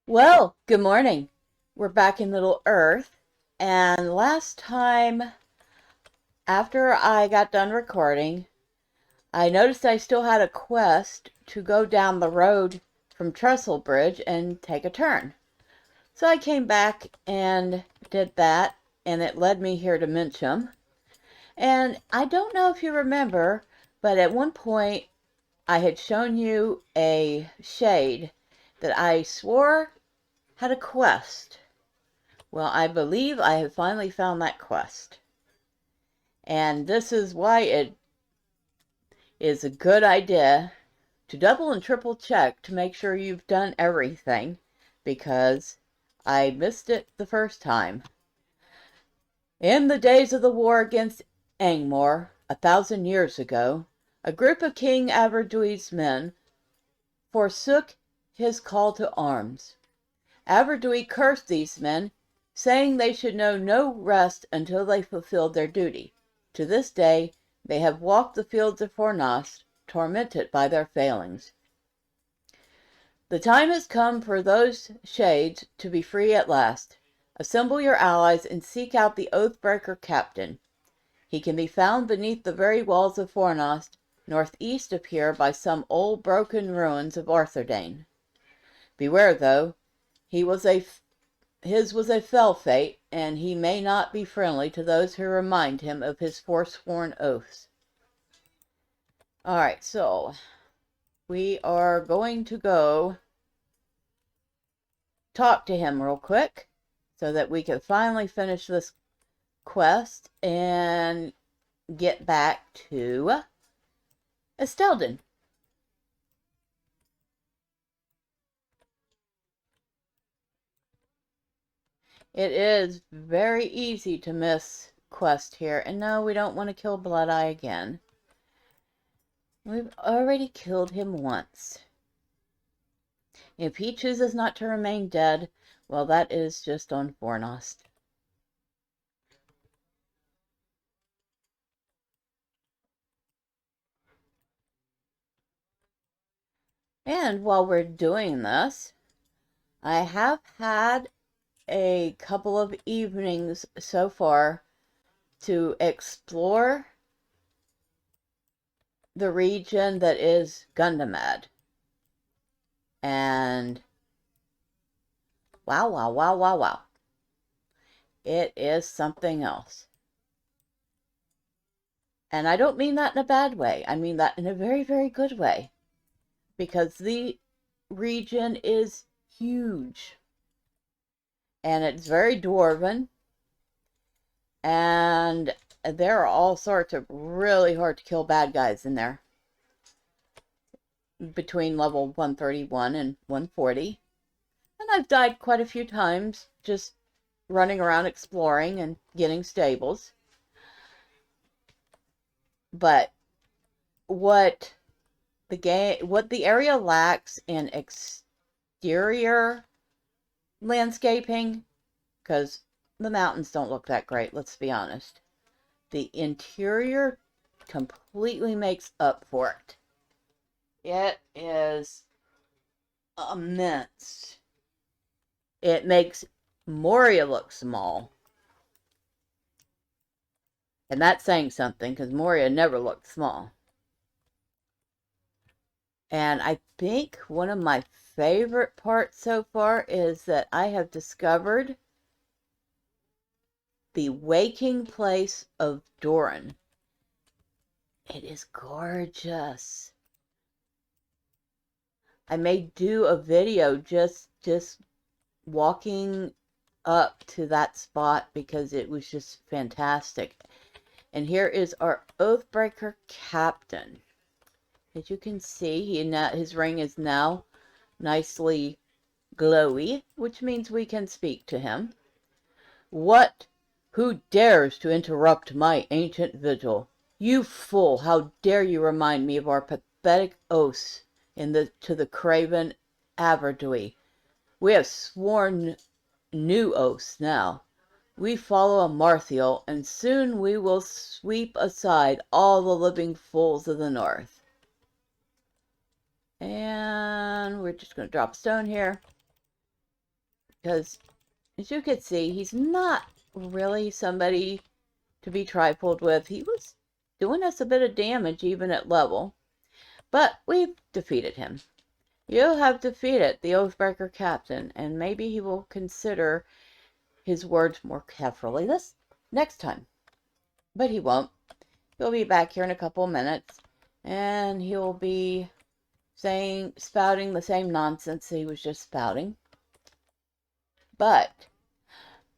Well, good morning. We're back in Little Earth, and last time, after I got done recording, I noticed I still had a quest to go down the road from Trestle Bridge and take a turn. So I came back and did that, and it led me here to Mincham. And I don't know if you remember, but at one point I had shown you a shade that I swore had a quest. Well, I believe I have finally found that quest. And this is why it is a good idea to double and triple check to make sure you've done everything, because I missed it the first time. In the days of the war against Angmar, 1,000 years ago, a group of King Aberdui's men forsook his call to arms. Aberdui cursed these men, saying they should know no rest until they fulfilled their duty. To this day, they have walked the fields of Fornost, tormented by their failings. The time has come for those shades to be free at last. Assemble your allies and seek out the Oathbreaker captain. He can be found beneath the very walls of Fornost, northeast of here by some old broken ruins of Arthurdane. Beware, though. His was a fell fate, and he may not be friendly to those who remind him of his forsworn oaths. Alright, so we are going to go talk to him real quick so that we can finally finish this quest and get back to Estelden. It is very easy to miss quest here. And no, we don't want to kill Blood-Eye again. We've already killed him once. If he chooses not to remain dead, well, that is just on Fornost. And while we're doing this, I have had a couple of evenings so far to explore the region that is Gundamad. And wow. It is something else. And I don't mean that in a bad way. I mean that in a very, very good way. Because the region is huge. And it's very dwarven. And there are all sorts of really hard to kill bad guys in there. Between level 131 and 140. And I've died quite a few times just running around exploring and getting stables. But what the area lacks in exterior landscaping, because the mountains don't look that great, let's be honest. The interior completely makes up for it. It is immense. It makes Moria look small. And that's saying something, because Moria never looked small. And I think one of my favorite parts so far is that I have discovered the waking place of Doran. It is gorgeous. I may do a video just walking up to that spot because it was just fantastic. And here is our Oathbreaker captain. As you can see, his ring is now nicely glowy, which means we can speak to him. Who dares to interrupt my ancient vigil? You fool, how dare you remind me of our pathetic oaths to the craven Aberdui? We have sworn new oaths now. We follow a Marthiel, and soon we will sweep aside all the living fools of the north. And we're just going to drop a stone here. Because, as you can see, he's not really somebody to be trifled with. He was doing us a bit of damage even at level. But we've defeated him. You have defeated the Oathbreaker Captain, and maybe he will consider his words more carefully this next time. But he won't. He'll be back here in a couple of minutes, and he'll be spouting the same nonsense he was just spouting. But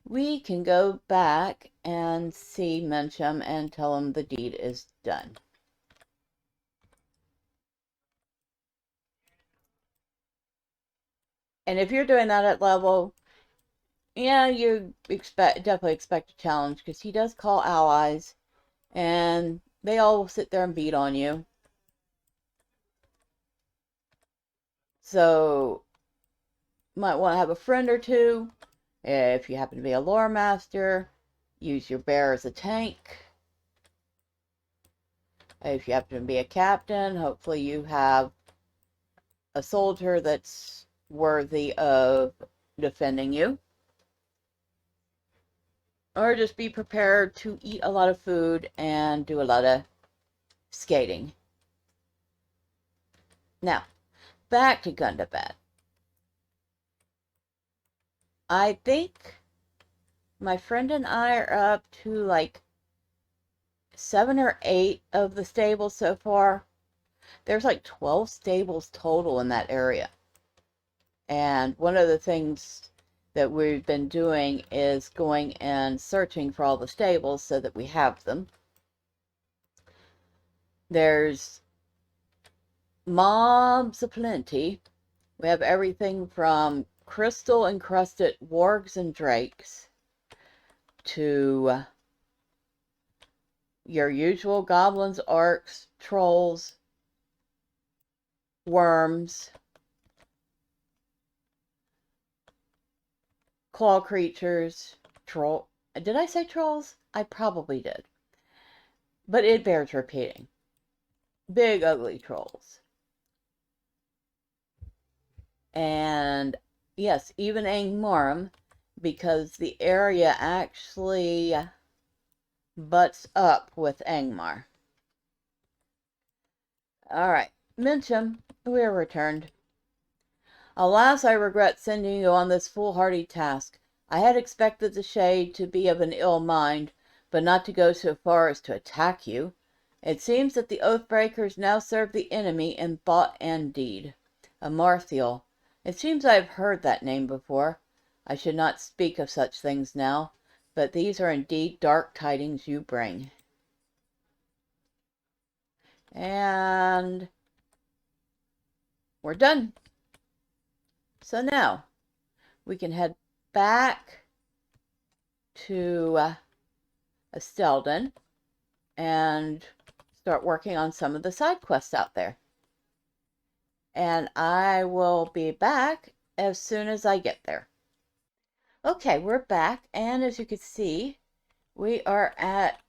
we can go back and see Mencham and tell him the deed is done. And if you're doing that at level, yeah, you definitely expect a challenge, because he does call allies, and they all will sit there and beat on you. So, might want to have a friend or two. If you happen to be a lore master, use your bear as a tank. If you happen to be a captain, hopefully you have a soldier that's worthy of defending you. Or just be prepared to eat a lot of food and do a lot of skating. Now, back to Gundabad. I think my friend and I are up to like 7 or 8 of the stables so far. There's like 12 stables total in that area. And one of the things that we've been doing is going and searching for all the stables so that we have them. There's mobs aplenty. We have everything from crystal encrusted wargs and drakes to your usual goblins, orcs, trolls, worms, claw creatures, did I say trolls? I probably did. But it bears repeating. Big, ugly trolls. And yes, even Angmar, because the area actually butts up with Angmar. Alright, Mencham, we are returned. Alas, I regret sending you on this foolhardy task. I had expected the shade to be of an ill mind, but not to go so far as to attack you. It seems that the Oathbreakers now serve the enemy in thought and deed. A Marthiel. It seems I have heard that name before. I should not speak of such things now, but these are indeed dark tidings you bring. And we're done. So now we can head back to Estelden and start working on some of the side quests out there. And I will be back as soon as I get there. Okay, we're back, and as you can see, we are at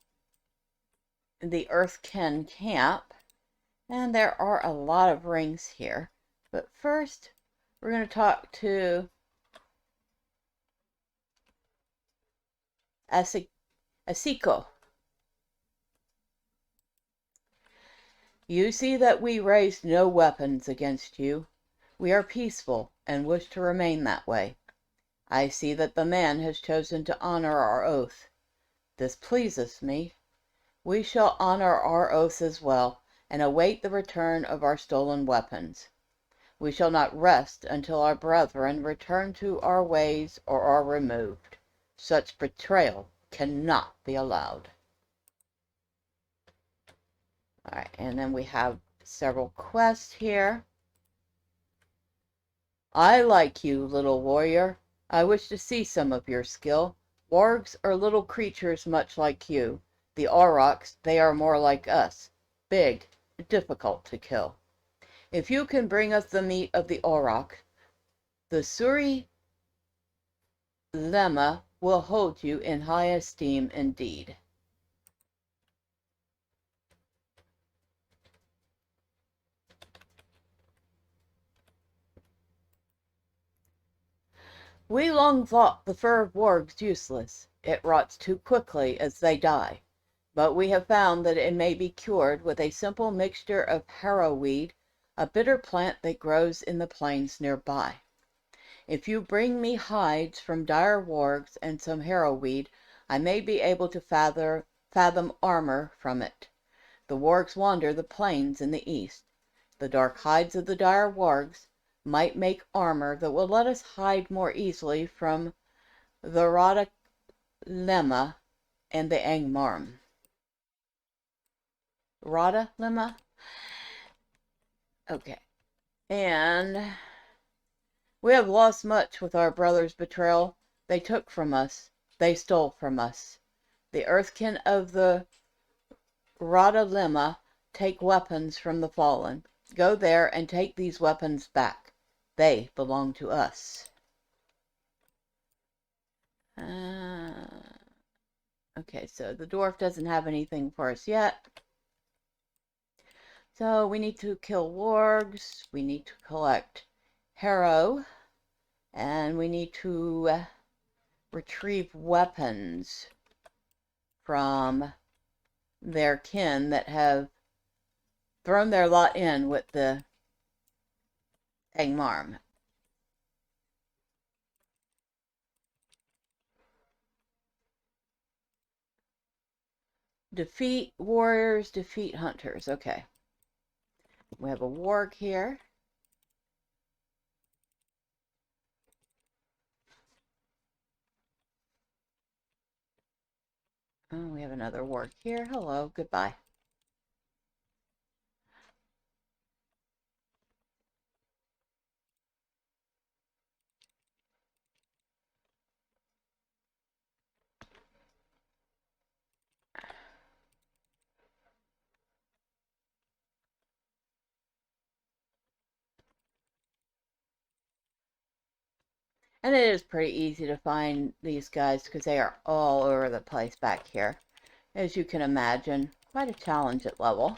the Earthkin camp, and there are a lot of rings here. But first, we're going to talk to Asiko. You see that we raised no weapons against you. We are peaceful and wish to remain that way. I see that the man has chosen to honor our oath. This pleases me. We shall honor our oaths as well, and await the return of our stolen weapons. We shall not rest until our brethren return to our ways or are removed. Such betrayal cannot be allowed. Alright, and then we have several quests here. I like you, little warrior. I wish to see some of your skill. Wargs are little creatures much like you. The aurochs, they are more like us. Big, difficult to kill. If you can bring us the meat of the auroch, the Suri Lemma will hold you in high esteem indeed. We long thought the fur of wargs useless. It rots too quickly as they die. But we have found that it may be cured with a simple mixture of harrowweed, a bitter plant that grows in the plains nearby. If you bring me hides from dire wargs and some harrowweed, I may be able to fathom armor from it. The wargs wander the plains in the east. The dark hides of the dire wargs might make armor that will let us hide more easily from the Rada Lemma and the Angmar. Rada Lemma? Okay. And we have lost much with our brother's betrayal. They took from us. They stole from us. The earthkin of the Rada Lemma take weapons from the fallen. Go there and take these weapons back. They belong to us. Okay, so the dwarf doesn't have anything for us yet. So we need to kill wargs. We need to collect harrow. And we need to retrieve weapons from their kin that have thrown their lot in with the Angmar. Defeat warriors, defeat hunters. Okay. We have a warg here. Oh, we have another warg here. Hello, goodbye. And it is pretty easy to find these guys because they are all over the place back here. As you can imagine, quite a challenge at level.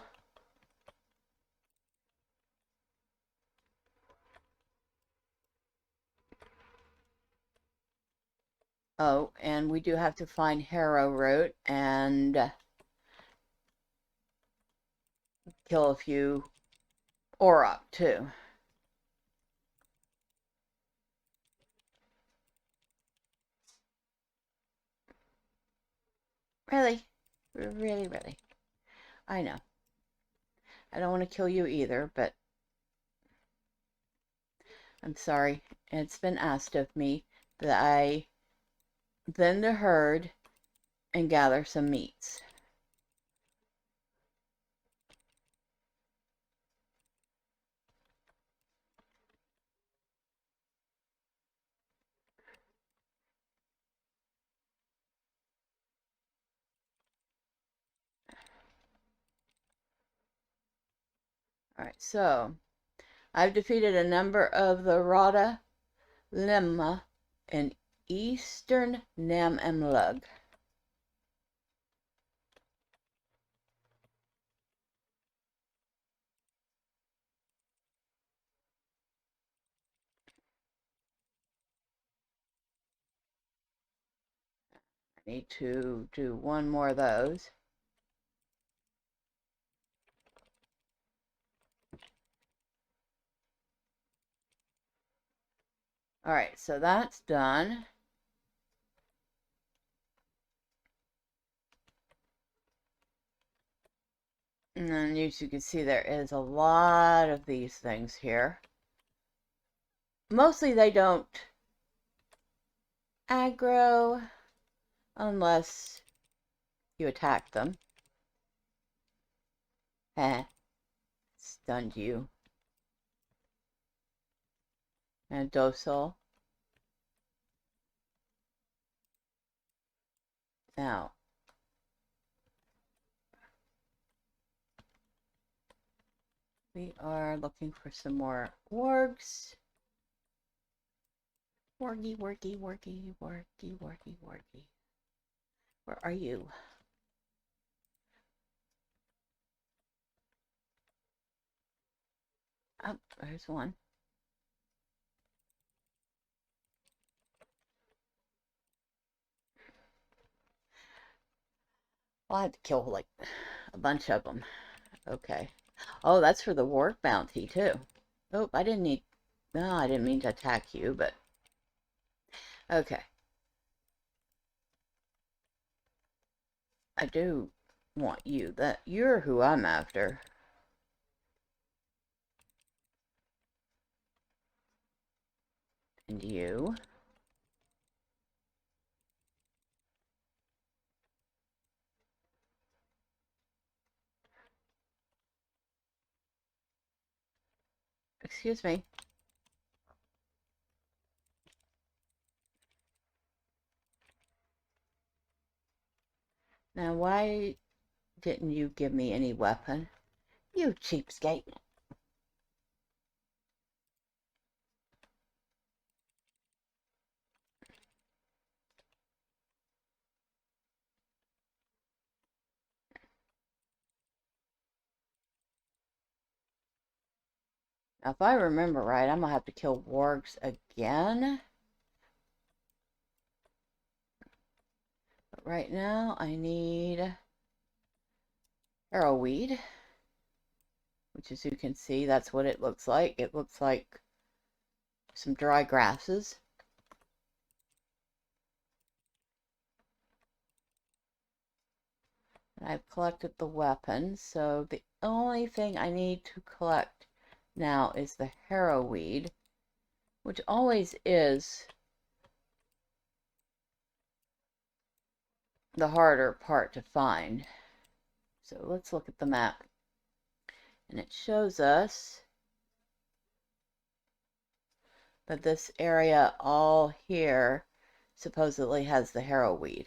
Oh, and we do have to find Harrow Root and kill a few Auroch too. Really? Really, really. I know. I don't want to kill you either, but I'm sorry. It's been asked of me that I tend the herd and gather some meats. Alright, so I've defeated a number of the Rada Lemma in eastern Nan Amlug. I need to do one more of those. Alright, so that's done. And then as you can see, there is a lot of these things here. Mostly they don't aggro unless you attack them. Stunned you. And docile. Now, we are looking for some more wargs. Wargy, wargy, wargy, wargy, wargy, wargy. Where are you? Oh, there's one. I'll have to kill like a bunch of them. Okay. Oh, that's for the ward bounty too. Oh, I didn't need... No, I didn't mean to attack you, but... Okay. I do want you. You're who I'm after. And you. Excuse me. Now, why didn't you give me any weapon? You cheapskate. Now, if I remember right, I'm going to have to kill wargs again. But right now, I need arrowweed. Which, as you can see, that's what it looks like. It looks like some dry grasses. And I've collected the weapons, so the only thing I need to collect now is the harrowweed, which always is the harder part to find. So let's look at the map. And it shows us that this area all here supposedly has the harrowweed.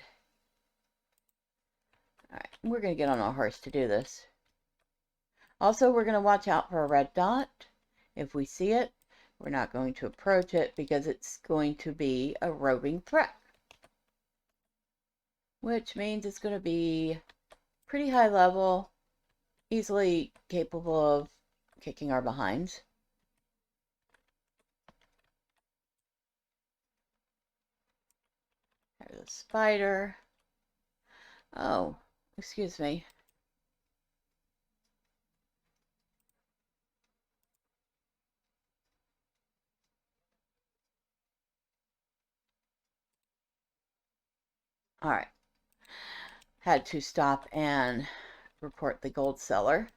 Alright, we're going to get on our horse to do this. Also, we're going to watch out for a red dot. If we see it, we're not going to approach it because it's going to be a roving threat. Which means it's going to be pretty high level, easily capable of kicking our behinds. There's a spider. Oh, excuse me. All right. Had to stop and report the gold seller.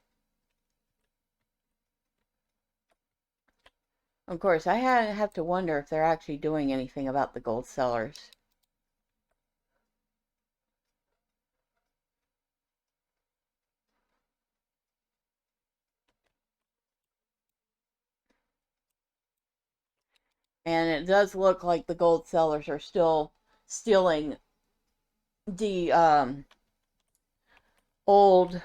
Of course, I have to wonder if they're actually doing anything about the gold sellers. And it does look like the gold sellers are still stealing the old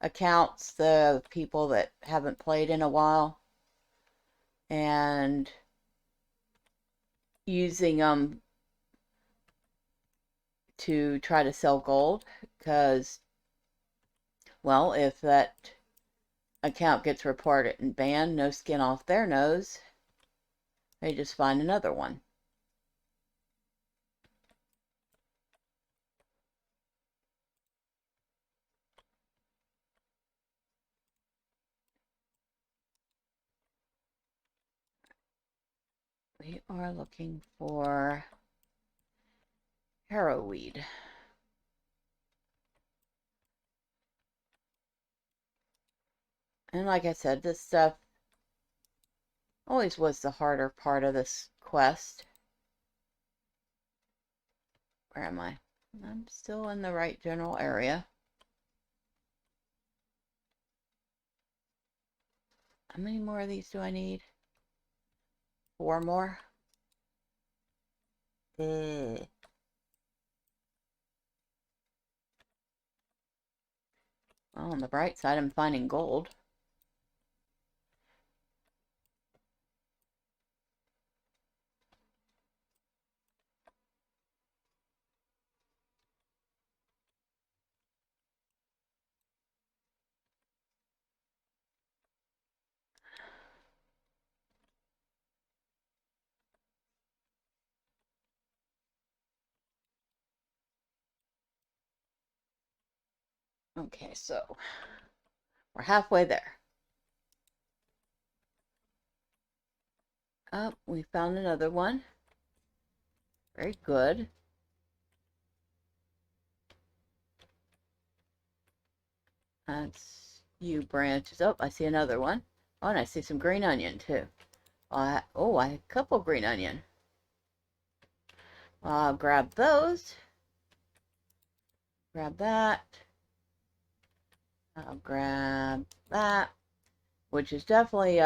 accounts, the people that haven't played in a while, and using them to try to sell gold. Because, well, if that account gets reported and banned, no skin off their nose, they just find another one. We are looking for harrowweed. And like I said, this stuff always was the harder part of this quest. Where am I? I'm still in the right general area. How many more of these do I need? 4 more? Well, on the bright side, I'm finding gold. Okay, so we're halfway there. Oh, we found another one. Very good. That's few branches. Oh, I see another one. Oh, and I see some green onion too. Oh, I have a couple green onion. I'll grab those. Grab that. I'll grab that, which is definitely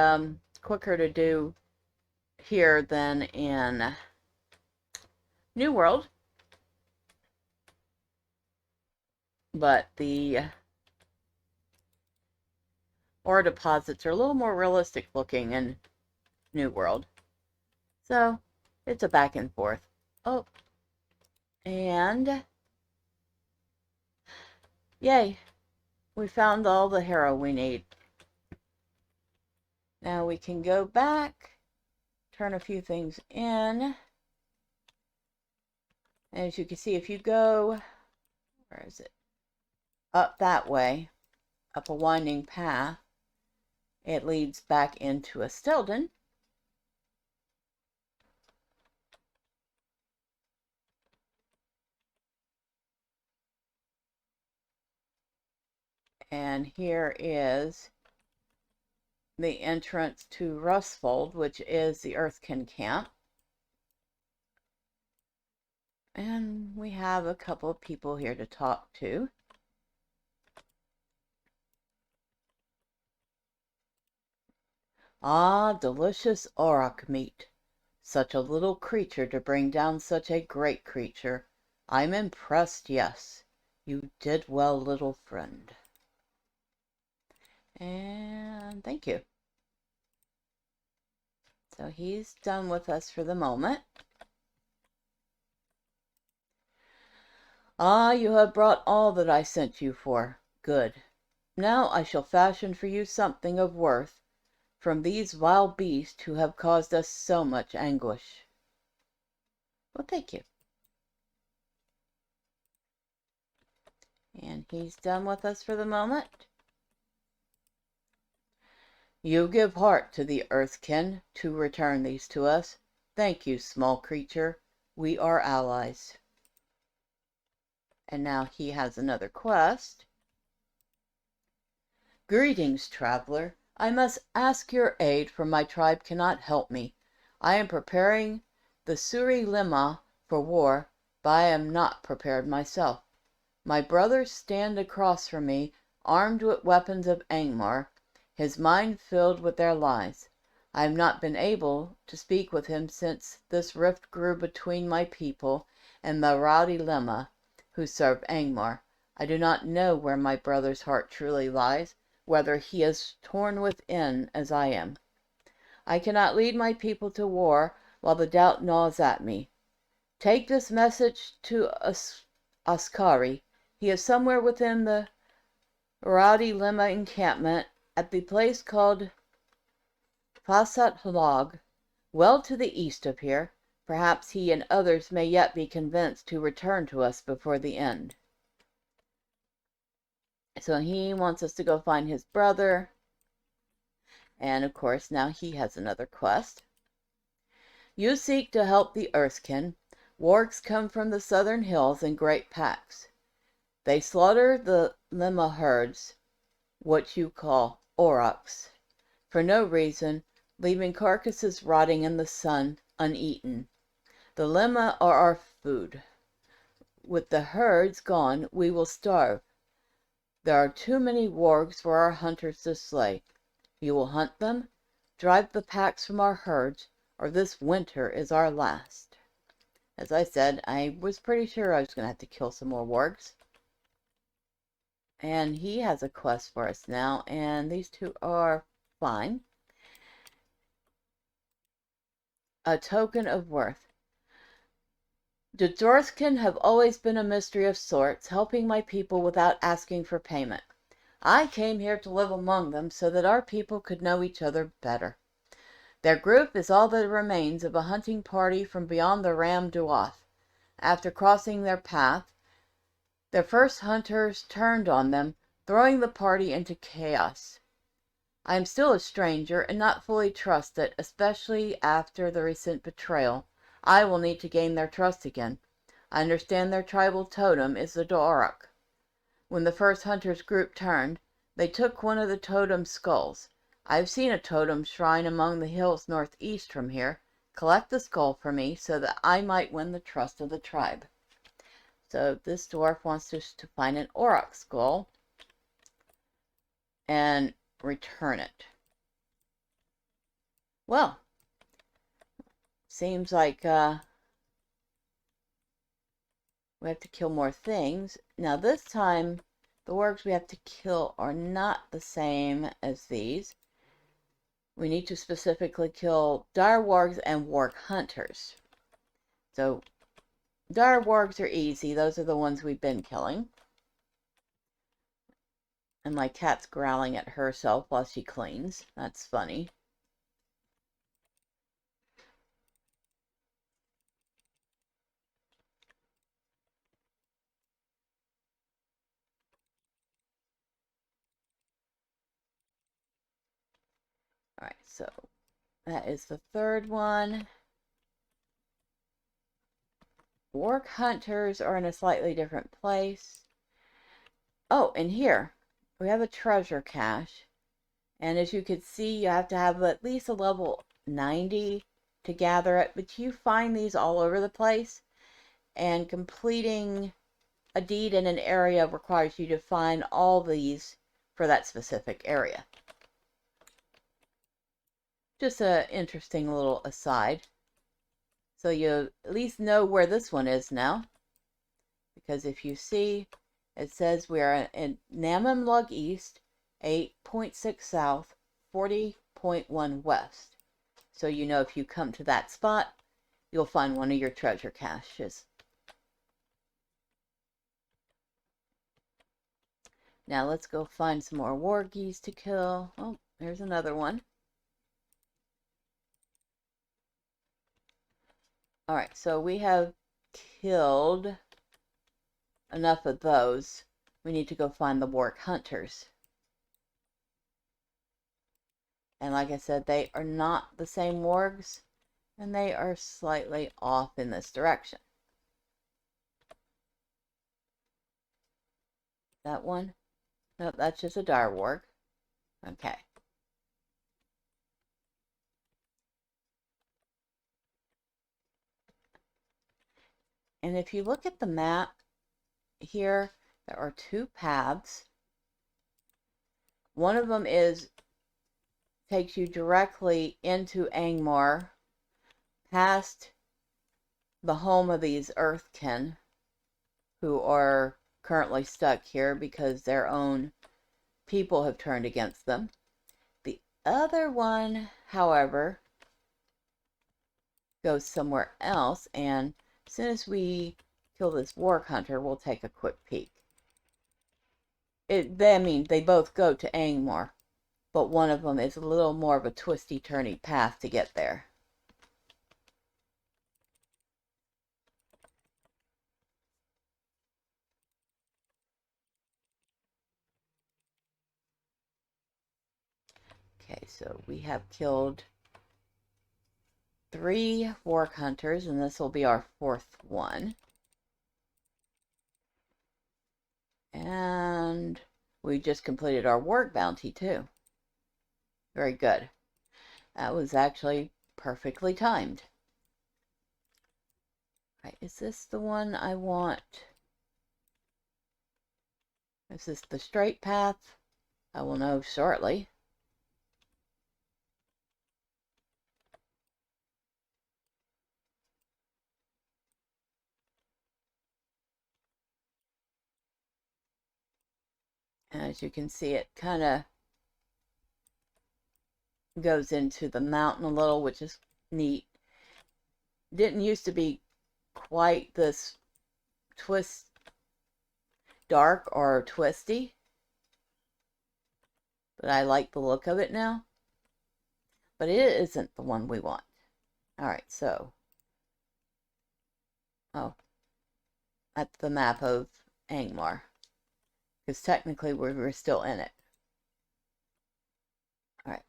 quicker to do here than in New World. But the ore deposits are a little more realistic looking in New World. So it's a back and forth. Oh, and yay, we found all the harrow we need. Now we can go back, turn a few things in. As you can see, if you go, where is it? Up that way, up a winding path, it leads back into a Stelden. And here is the entrance to Rustfold, which is the Earthkin camp. And we have a couple of people here to talk to. Ah, delicious auroch meat. Such a little creature to bring down such a great creature. I'm impressed, yes. You did well, little friend. And thank you. So he's done with us for the moment. Ah, you have brought all that I sent you for. Good. Now I shall fashion for you something of worth from these vile beasts who have caused us so much anguish. Well, thank you. And he's done with us for the moment. You give heart to the Earthkin to return these to us. Thank you, small creature. We are allies. And now he has another quest. Greetings, traveler. I must ask your aid, for my tribe cannot help me. I am preparing the Suri Lima for war, but I am not prepared myself. My brothers stand across from me, armed with weapons of Angmar, his mind filled with their lies. I have not been able to speak with him since this rift grew between my people and the rowdy Lima, who serve Angmar. I do not know where my brother's heart truly lies, whether he is torn within as I am. I cannot lead my people to war while the doubt gnaws at me. Take this message to Askari. He is somewhere within the rowdy Lima encampment at the place called Fasat Halag, well to the east of here. Perhaps he and others may yet be convinced to return to us before the end. So he wants us to go find his brother. And of course, now he has another quest. You seek to help the Earthkin. Wargs come from the southern hills in great packs. They slaughter the Lima herds, what you call aurochs, for no reason, leaving carcasses rotting in the sun, uneaten. The Lima are our food. With the herds gone, we will starve. There are too many wargs for our hunters to slay. You will hunt them, drive the packs from our herds, or this winter is our last. As I said, I was pretty sure I was going to have to kill some more wargs. And he has a quest for us now, and these two are fine. A token of worth. The Dorthkin have always been a mystery of sorts, helping my people without asking for payment. I came here to live among them so that our people could know each other better. Their group is all that remains of a hunting party from beyond the Ram Duath. After crossing their path, Their first hunters turned on them, throwing the party into chaos. I am still a stranger and not fully trusted, especially after the recent betrayal. I will need to gain their trust again. I understand their tribal totem is the Dorok. When the first hunters group turned, they took one of the totem skulls. I've seen a totem shrine among the hills northeast from here. Collect the skull for me so that I might win the trust of the tribe. So this dwarf wants us to find an Auroch skull and return it. Well, seems like we have to kill more things. Now this time, the wargs we have to kill are not the same as these. We need to specifically kill dire wargs and warg hunters. So, dire wargs are easy. Those are the ones we've been killing. And my cat's growling at herself while she cleans. That's funny. Alright, so that is the third one. Warg hunters are in a slightly different place. Oh, and here we have a treasure cache. And as you can see, you have to have at least a level 90 to gather it. But you find these all over the place. And completing a deed in an area requires you to find all these for that specific area. Just an interesting little aside. So you at least know where this one is now. Because if you see, it says we are in Nan Amlug East, 8.6 South, 40.1 West. So you know if you come to that spot, you'll find one of your treasure caches. Now let's go find some more wargies to kill. Oh, there's another one. Alright, so we have killed enough of those. We need to go find the warg hunters. And like I said, they are not the same wargs, and they are slightly off in this direction. That one? No, that's just a dire warg. Okay. And if you look at the map here, there are two paths. One of them takes you directly into Angmar, past the home of these Earthkin, who are currently stuck here because their own people have turned against them. The other one, however, goes somewhere else, and as soon as we kill this warg hunter, we'll take a quick peek. They both go to Angmar, but one of them is a little more of a twisty-turny path to get there. Okay, so we have killed 3 warg hunters, and this will be our 4th one. And we just completed our warg bounty too. Very good. That was actually perfectly timed. Right, is this the one I want? Is this the straight path? I will know shortly. As you can see, it kind of goes into the mountain a little, which is neat. Didn't used to be quite this dark or twisty, but I like the look of it now. But it isn't the one we want. Alright, so that's the map of Angmar. Because technically we're still in it. Alright,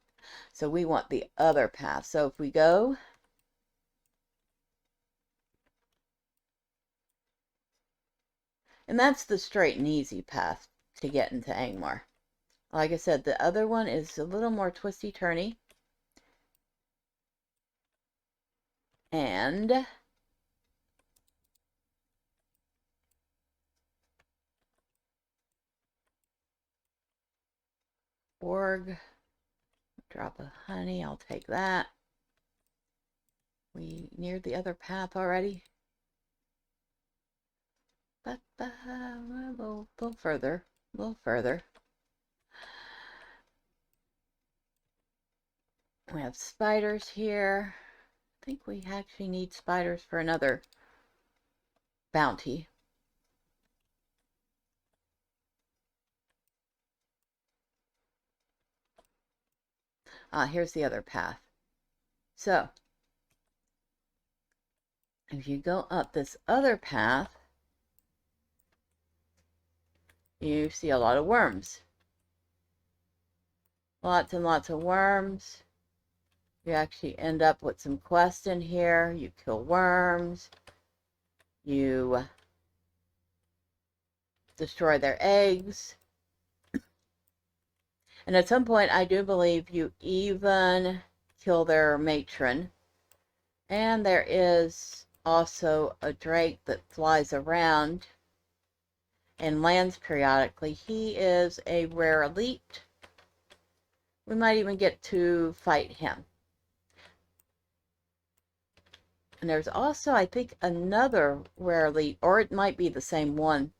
so we want the other path. So if we go, and that's the straight and easy path to get into Angmar. Like I said, the other one is a little more twisty-turny. And org, drop of honey, I'll take that. We neared the other path already. But a little further, a little further. We have spiders here. I think we actually need spiders for another bounty. Here's the other path. So, if you go up this other path, you see a lot of worms. Lots and lots of worms. You actually end up with some quests in here. You kill worms. You destroy their eggs. And at some point, I do believe you even kill their matron. And there is also a drake that flies around and lands periodically. He is a rare elite. We might even get to fight him. And there's also, I think, another rare elite, or it might be the same one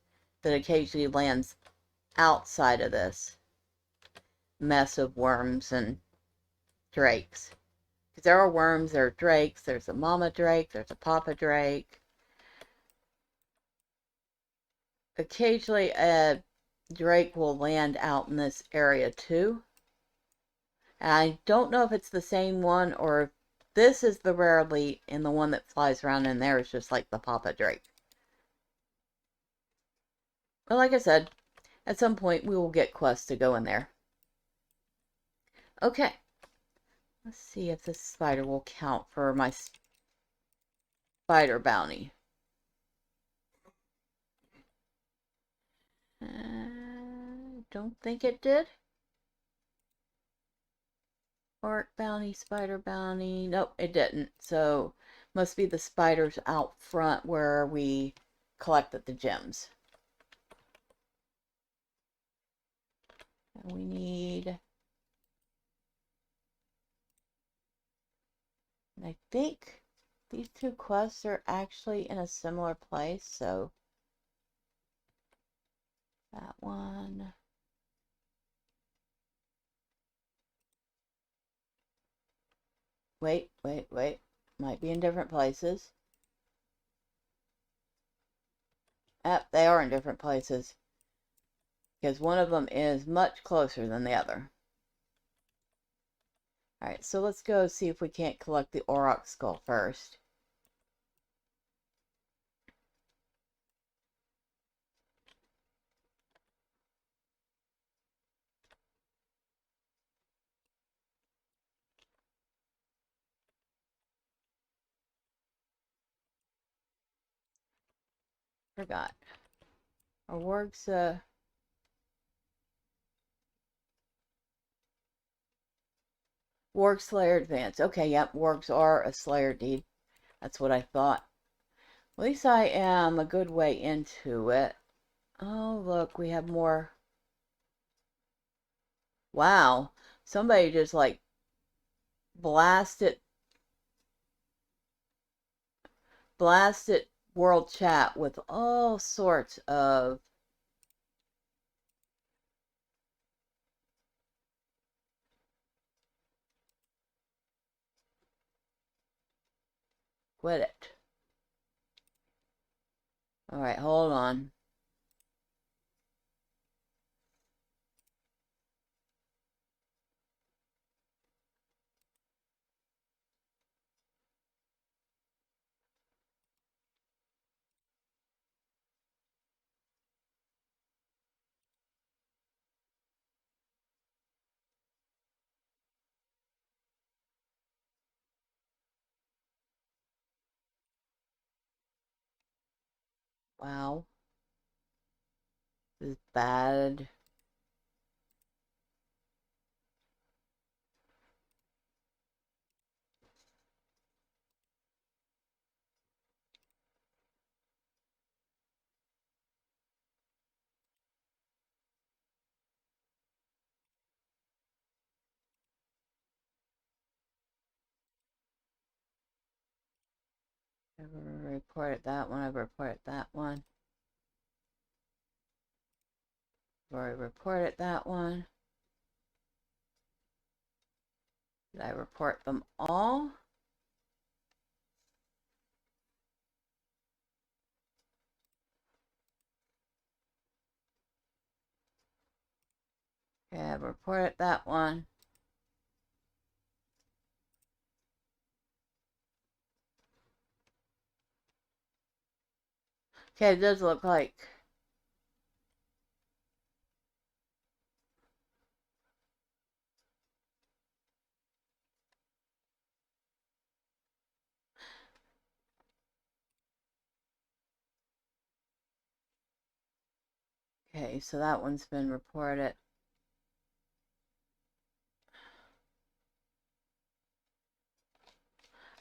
that occasionally lands outside of this mess of worms and drakes. Because there are worms, there are drakes, there's a mama drake, there's a papa drake. Occasionally a drake will land out in this area too. And I don't know if it's the same one or if this is the rare elite and the one that flies around in there is just like the papa drake. But like I said, at some point we will get quests to go in there. Okay. Let's see if this spider will count for my spider bounty. Don't think it did. Orc bounty, spider bounty. Nope, it didn't. So, must be the spiders out front where we collected the gems. And we need... And I think these two quests are actually in a similar place, so... That one... Wait. Might be in different places. Yep, they are in different places. Because one of them is much closer than the other. Alright, so let's go see if we can't collect the auroch skull first. Forgot. Our warg's, Warg Slayer Advance. Okay, yep, wargs are a Slayer deed. That's what I thought. At least I am a good way into it. Oh, look, we have more. Wow. Somebody just, like, blasted world chat with all sorts of quit it. Alright, hold on. Wow. This is bad. I've reported that one. I've reported that one. I've already reported that one. Did I report them all? Okay, I've reported that one. Okay, it does look like okay, so that one's been reported.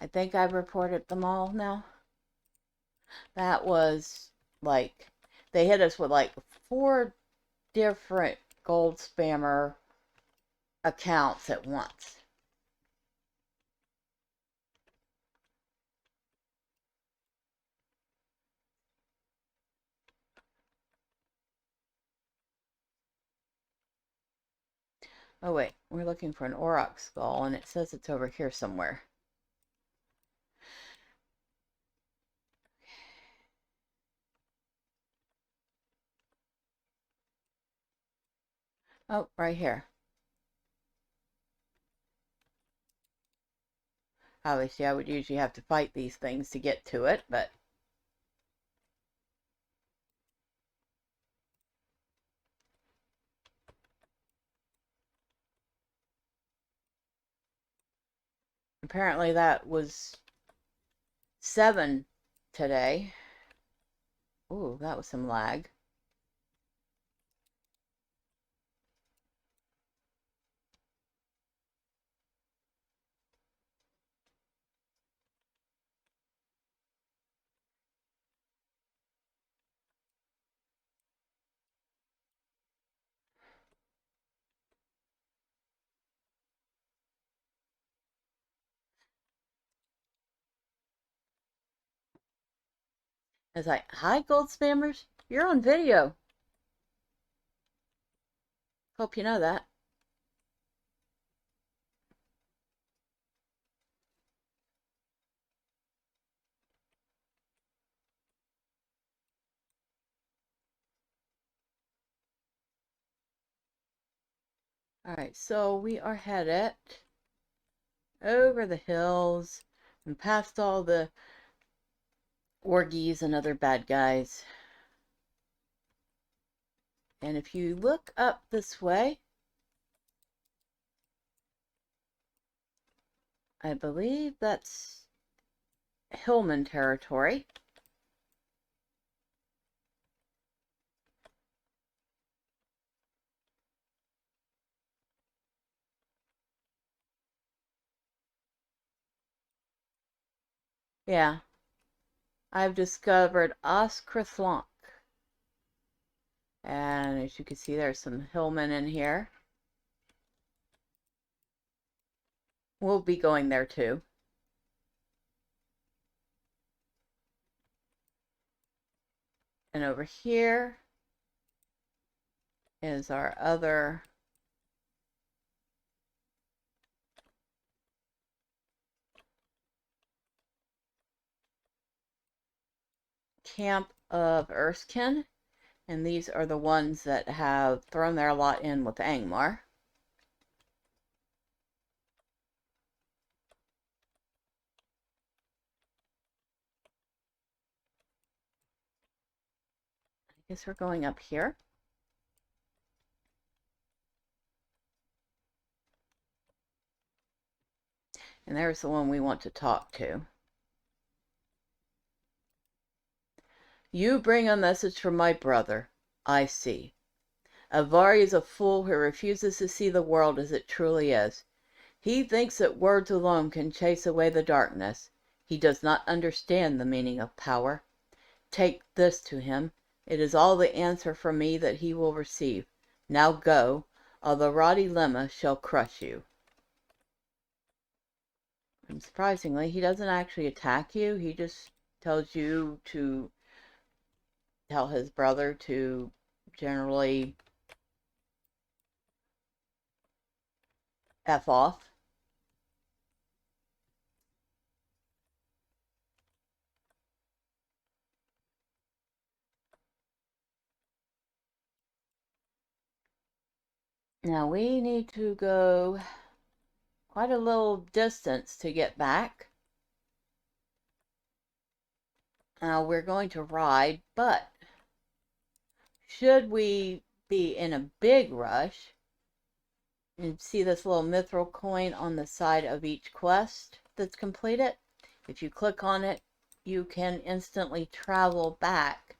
I think I've reported them all now. That was like, they hit us with like 4 different gold spammer accounts at once. Oh wait, we're looking for an auroch skull and it says it's over here somewhere. Oh, right here. Obviously, I would usually have to fight these things to get to it, but apparently that was 7 today. Ooh, that was some lag. It's like, hi, gold spammers. You're on video. Hope you know that. Alright, so we are headed over the hills and past all the orgies and other bad guys. And if you look up this way, I believe that's Hillman territory. Yeah, I've discovered Oscrathlanc. And as you can see, there's some Hillmen in here. We'll be going there too. And over here is our other camp of Erskine. And these are the ones that have thrown their lot in with Angmar. I guess we're going up here. And there's the one we want to talk to. You bring a message from my brother. I see. Avari is a fool who refuses to see the world as it truly is. He thinks that words alone can chase away the darkness. He does not understand the meaning of power. Take this to him. It is all the answer from me that he will receive. Now go, or the Radi Lemma shall crush you. And surprisingly, he doesn't actually attack you. He just tells you to tell his brother to generally F off. Now we need to go quite a little distance to get back. Now we're going to ride, but should we be in a big rush, and see this little mithril coin on the side of each quest that's completed? If you click on it, you can instantly travel back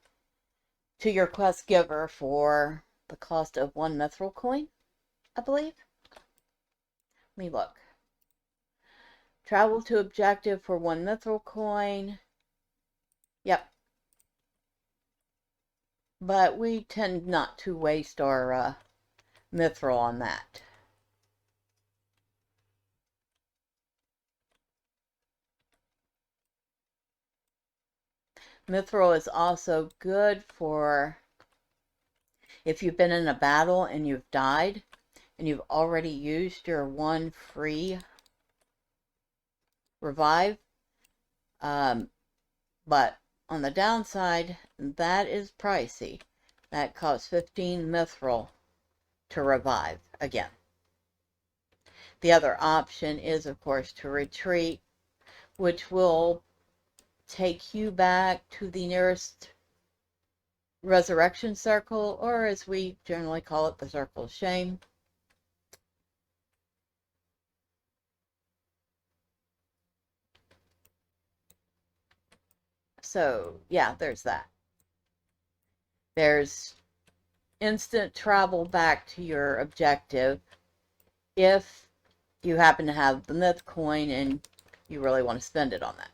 to your quest giver for the cost of 1 mithril coin, I believe. Let me look. Travel to objective for 1 mithril coin. Yep. But we tend not to waste our mithril on that. Mithril is also good for if you've been in a battle and you've died and you've already used your 1 free revive. But on the downside, that is pricey. That costs 15 mithril to revive again. The other option is, of course, to retreat, which will take you back to the nearest resurrection circle, or as we generally call it, the circle of shame. So, yeah, there's that. There's instant travel back to your objective if you happen to have the myth coin and you really want to spend it on that.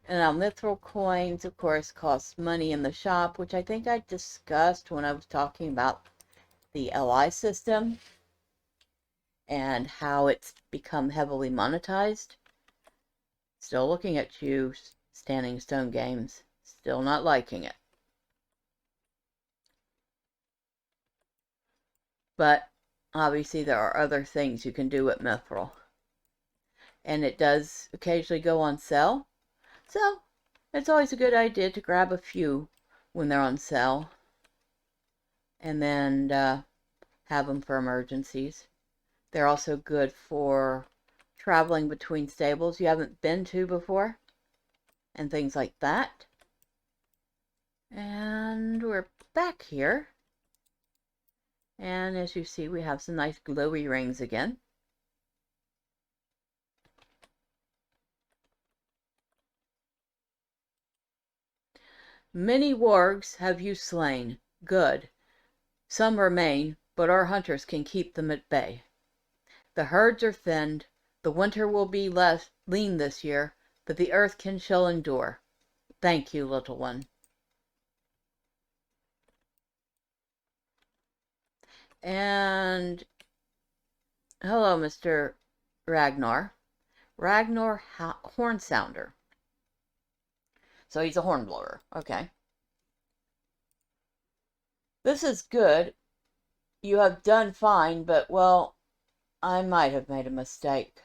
And now mithril coins, of course, cost money in the shop, which I think I discussed when I was talking about the LI system and how it's become heavily monetized. Still looking at you, Standing Stone Games. Still not liking it. But obviously there are other things you can do with mithril. And it does occasionally go on sale. So it's always a good idea to grab a few when they're on sale. And then have them for emergencies. They're also good for traveling between stables you haven't been to before. And things like that. And we're back here. And as you see, we have some nice glowy rings again. Many wargs have you slain. Good. Some remain, but our hunters can keep them at bay. The herds are thinned. The winter will be less lean this year, but the earth shall endure. Thank you, little one. And hello, Mr. Ragnar. Ragnar Horn Sounder. So he's a hornblower. Okay. This is good. You have done fine, but, well, I might have made a mistake.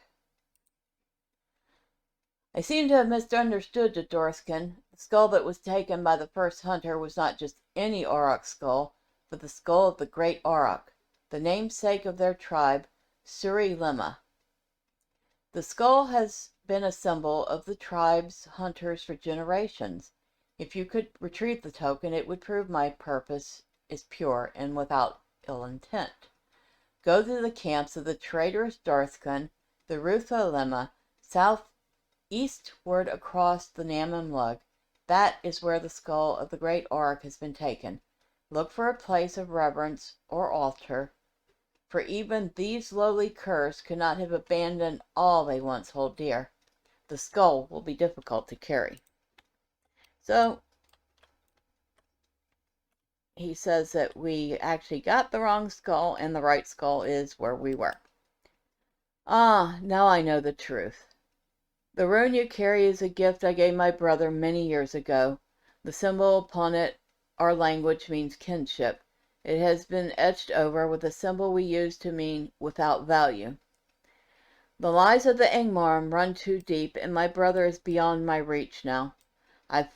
I seem to have misunderstood the Dorskin. The skull that was taken by the first hunter was not just any auroch skull, but the skull of the great auroch, the namesake of their tribe, Suri Lemma. The skull has been a symbol of the tribe's hunters for generations. If you could retrieve the token, it would prove my purpose is pure and without ill intent. Go to the camps of the traitorous Darthkun, the Rutholema, southeastward across the Nan Amlug. That is where the skull of the great Auric has been taken. Look for a place of reverence or altar, for even these lowly curs could not have abandoned all they once hold dear. The skull will be difficult to carry. So, he says that we actually got the wrong skull, and the right skull is where we were. Ah, now I know the truth. The rune you carry is a gift I gave my brother many years ago. The symbol upon it, our language, means kinship. It has been etched over with a symbol we use to mean without value. The lies of the Angmar run too deep, and my brother is beyond my reach now. I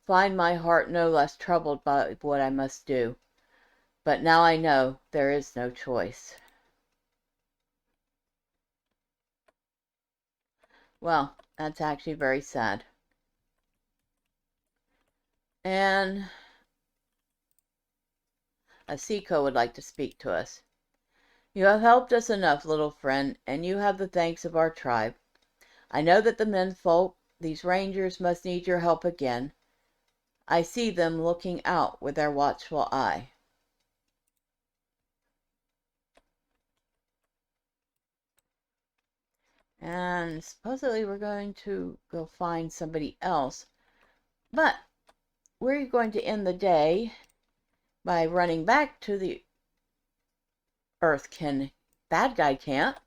find my heart no less troubled by what I must do. But now I know there is no choice. Well, that's actually very sad. And Asiko would like to speak to us. You have helped us enough, little friend, and you have the thanks of our tribe. I know that the menfolk, these rangers, must need your help again. I see them looking out with their watchful eye. And supposedly we're going to go find somebody else. But we're going to end the day by running back to the Earthkin bad guy camp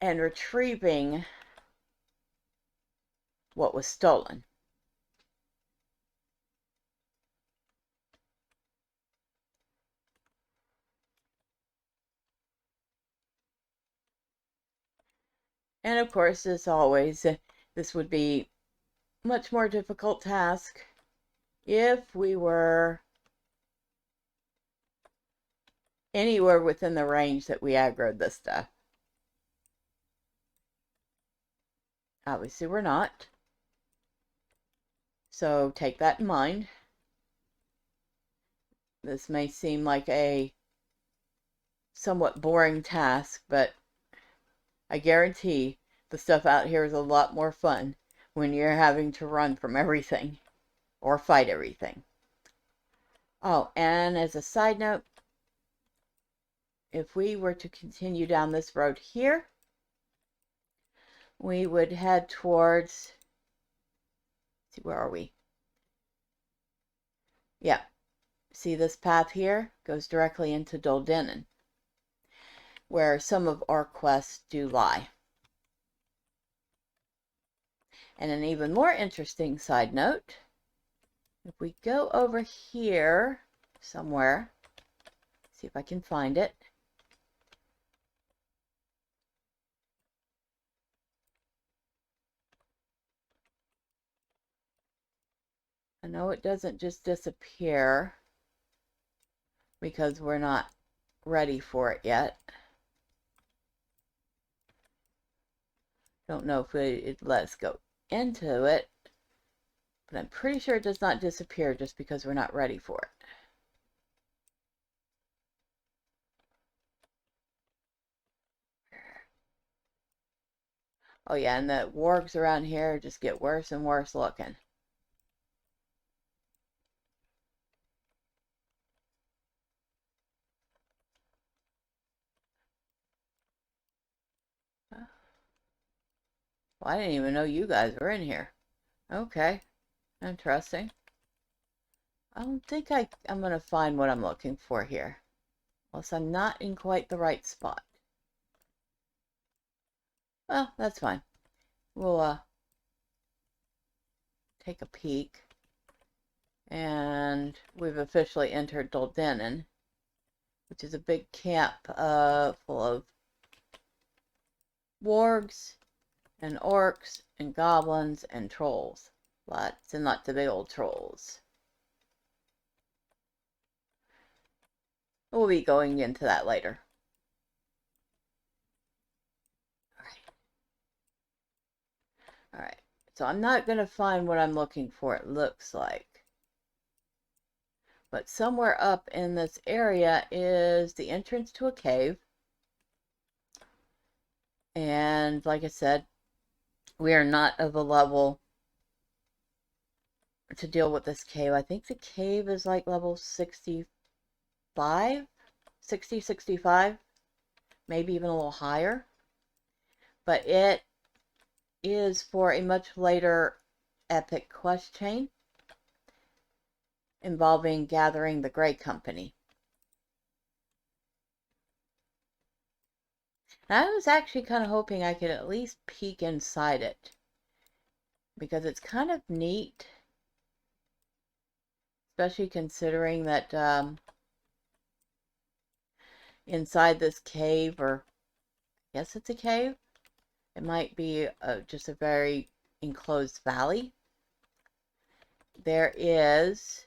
and retrieving what was stolen. And of course, as always, this would be a much more difficult task if we were anywhere within the range that we aggroed this stuff. Obviously, we're not. So take that in mind. This may seem like a somewhat boring task, but I guarantee the stuff out here is a lot more fun when you're having to run from everything or fight everything. Oh, and as a side note, if we were to continue down this road here, we would head towards, see, where are we? Yeah, see this path here goes directly into Doldenin, where some of our quests do lie. And an even more interesting side note, if we go over here somewhere, see if I can find it. I know it doesn't just disappear because we're not ready for it yet. Don't know if it let us go into it, but I'm pretty sure it does not disappear just because we're not ready for it. Oh yeah, and the wargs around here just get worse and worse looking. Well, I didn't even know you guys were in here. Okay, interesting. I don't think I'm going to find what I'm looking for here. Unless I'm not in quite the right spot. Well, that's fine. We'll take a peek. And we've officially entered Doldenin, which is a big camp full of wargs and orcs and goblins and trolls. Lots and lots of big old trolls. We'll be going into that later. Alright. So I'm not going to find what I'm looking for, it looks like. But somewhere up in this area is the entrance to a cave. And like I said, we are not of a level to deal with this cave. I think the cave is like level 65, 60, 65, maybe even a little higher. But it is for a much later epic quest chain involving gathering the Grey Company. And I was actually kind of hoping I could at least peek inside it, because it's kind of neat, especially considering that inside this cave, or I guess it's a cave, it might be just a very enclosed valley. There is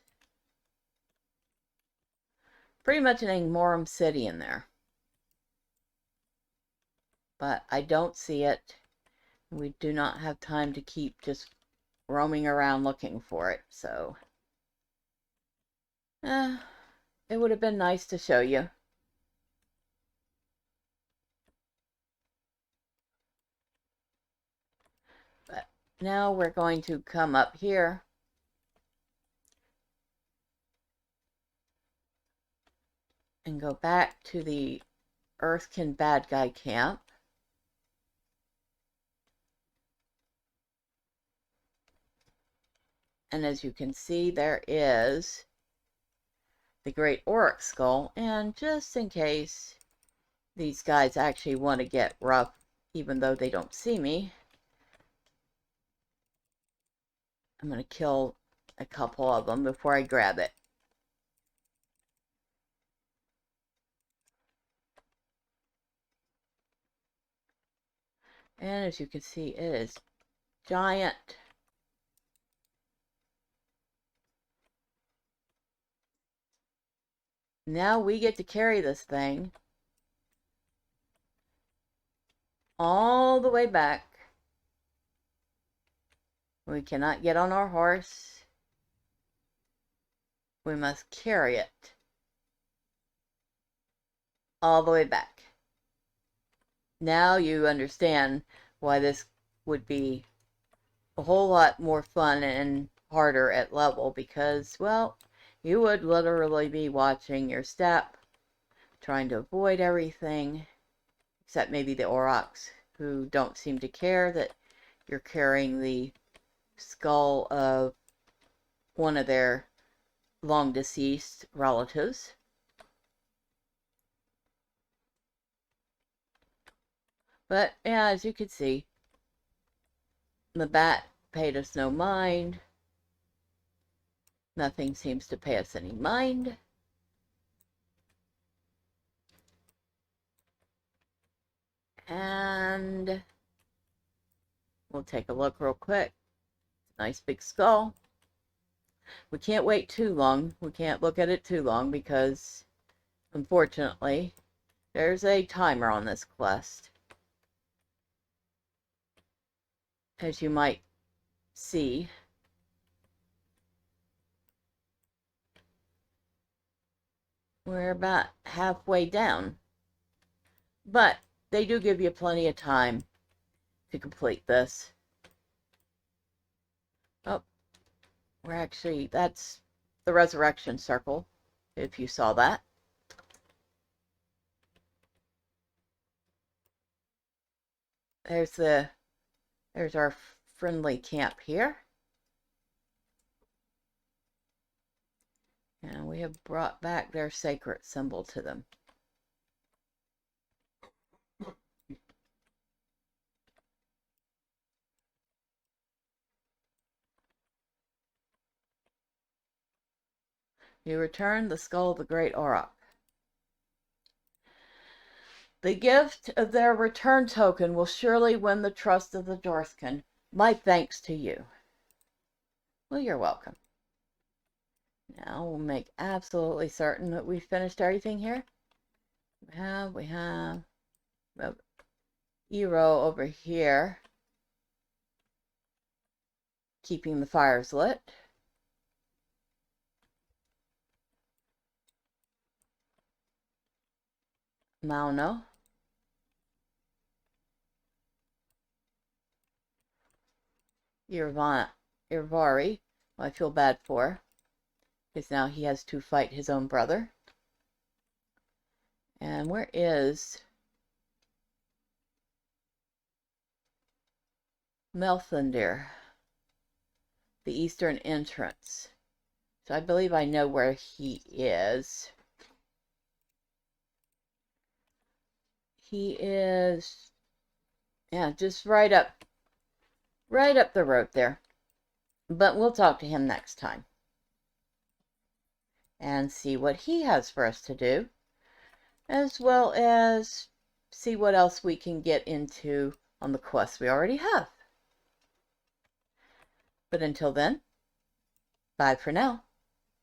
pretty much an Angmar city in there, but I don't see it. We do not have time to keep just roaming around looking for it, so it would have been nice to show you. But now we're going to come up here and go back to the Earthkin bad guy camp. And as you can see, there is the Great Oryx Skull. And just in case these guys actually want to get rough, even though they don't see me, I'm going to kill a couple of them before I grab it. And as you can see, it is giant. Now we get to carry this thing all the way back. We cannot get on our horse. We must carry it all the way back. Now you understand why this would be a whole lot more fun and harder at level, because, well, you would literally be watching your step, trying to avoid everything, except maybe the Aurochs, who don't seem to care that you're carrying the skull of one of their long deceased relatives. But yeah, as you can see, the bat paid us no mind. Nothing seems to pay us any mind. And we'll take a look real quick. Nice big skull. We can't wait too long. We can't look at it too long because, unfortunately, there's a timer on this quest. As you might see. We're about halfway down. But they do give you plenty of time to complete this. Oh, we're actually, that's the resurrection circle, if you saw that. There's our friendly camp here. And we have brought back their sacred symbol to them. You return the skull of the great Auroch. The gift of their return token will surely win the trust of the Dorthkin. My thanks to you. Well, you're welcome. Now we'll make absolutely certain that we've finished everything here. We have Ero over here, keeping the fires lit. Mauno. Irvari, who I feel bad for, because now he has to fight his own brother. And where is Melthandir? The eastern entrance. So I believe I know where he is. He is, yeah, just right up the road there. But we'll talk to him next time and see what he has for us to do, as well as see what else we can get into on the quests we already have. But until then, bye for now.